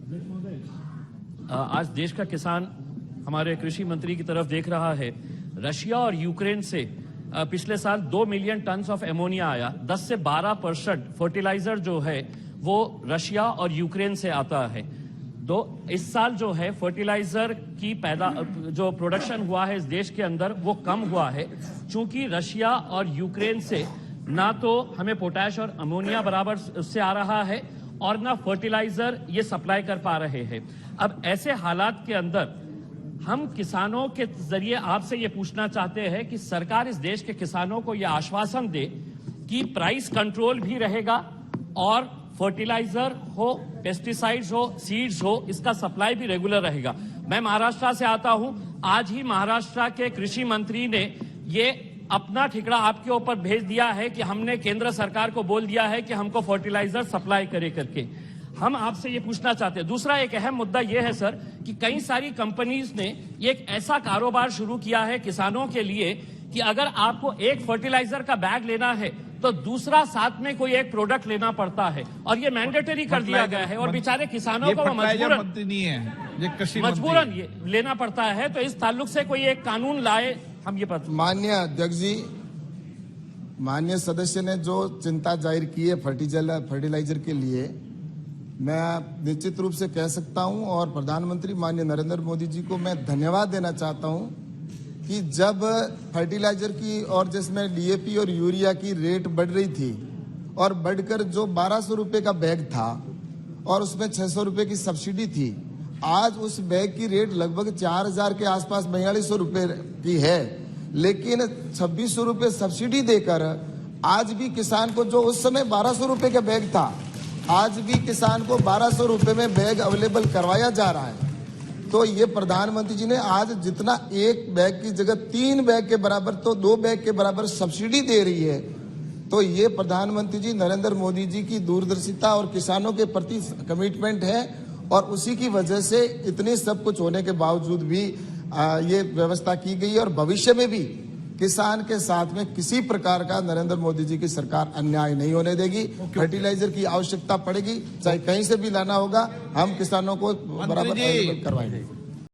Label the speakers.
Speaker 1: आज देश का किसान हमारे कृषि मंत्री की तरफ देख रहा है। रशिया और यूक्रेन से पिछले साल 2 मिलियन टन ऑफ एमोनिया आया। 10 से 12% फर्टिलाइजर जो है वो रशिया और यूक्रेन से आता है। इस साल जो है फर्टिलाइजर की जो प्रोडक्शन हुआ है इस देश के अंदर वो कम हुआ है, चूंकि रशिया और यूक्रेन से ना तो हमें पोटैश और अमोनिया बराबर उससे आ रहा है और ना फर्टिलाइजर ये सप्लाई कर पा रहे हैं। अब ऐसे हालात के अंदर हम किसानों के जरिए आपसे ये पूछना चाहते हैं कि सरकार इस देश के किसानों को यह आश्वासन दे कि प्राइस कंट्रोल भी रहेगा और फर्टिलाइजर हो, पेस्टिसाइड्स हो, सीड्स हो, इसका सप्लाई भी रेगुलर रहेगा। मैं महाराष्ट्र से आता हूं। आज ही महाराष्ट्र के कृषि मंत्री ने ये अपना ठिकरा आपके ऊपर भेज दिया है कि हमने केंद्र सरकार को बोल दिया है कि हमको फर्टिलाइजर सप्लाई करे करके। हम आपसे ये पूछना चाहते हैं। दूसरा एक अहम मुद्दा ये है सर कि कई सारी कंपनीज ने एक ऐसा कारोबार शुरू किया है किसानों के लिए कि अगर आपको एक फर्टिलाइजर का बैग लेना है तो दूसरा साथ में कोई एक प्रोडक्ट लेना पड़ता है और ये मैंडेटरी कर दिया गया है और बेचारे किसानों को मजबूरन ये लेना पड़ता है। तो इस ताल्लुक से कोई एक कानून लाए, हम ये
Speaker 2: माननीय अध्यक्ष जी, माननीय सदस्य ने जो चिंता जाहिर की है फर्टिलाइजर के लिए, मैं निश्चित रूप से कह सकता हूं और प्रधानमंत्री माननीय नरेंद्र मोदी जी को मैं धन्यवाद देना चाहता हूं कि जब फर्टिलाइजर की और जिसमें डीएपी और यूरिया की रेट बढ़ रही थी और बढ़कर जो 1200 रुपए का बैग था और उसमें 600 रुपए की सब्सिडी थी, आज उस बैग की रेट लगभग 4000 के आसपास 4200 रुपए की है, लेकिन 2600 रुपए सब्सिडी देकर आज भी किसान को जो उस समय 1200 रुपए का बैग था, आज भी किसान को 1200 रुपए में बैग अवेलेबल करवाया जा रहा है। तो ये प्रधानमंत्री जी ने आज जितना एक बैग की जगह 3 बैग के बराबर तो 2 बैग के बराबर सब्सिडी दे रही है, तो ये प्रधानमंत्री जी नरेंद्र मोदी जी की दूरदर्शिता और किसानों के प्रति कमिटमेंट है और उसी की वजह से इतने सब कुछ होने के बावजूद भी ये व्यवस्था की गई है और भविष्य में भी किसान के साथ में किसी प्रकार का नरेंद्र मोदी जी की सरकार अन्याय नहीं होने देगी। फर्टिलाइजर की आवश्यकता पड़ेगी, चाहे कहीं से भी लाना होगा, हम किसानों को बराबर करवाएंगे।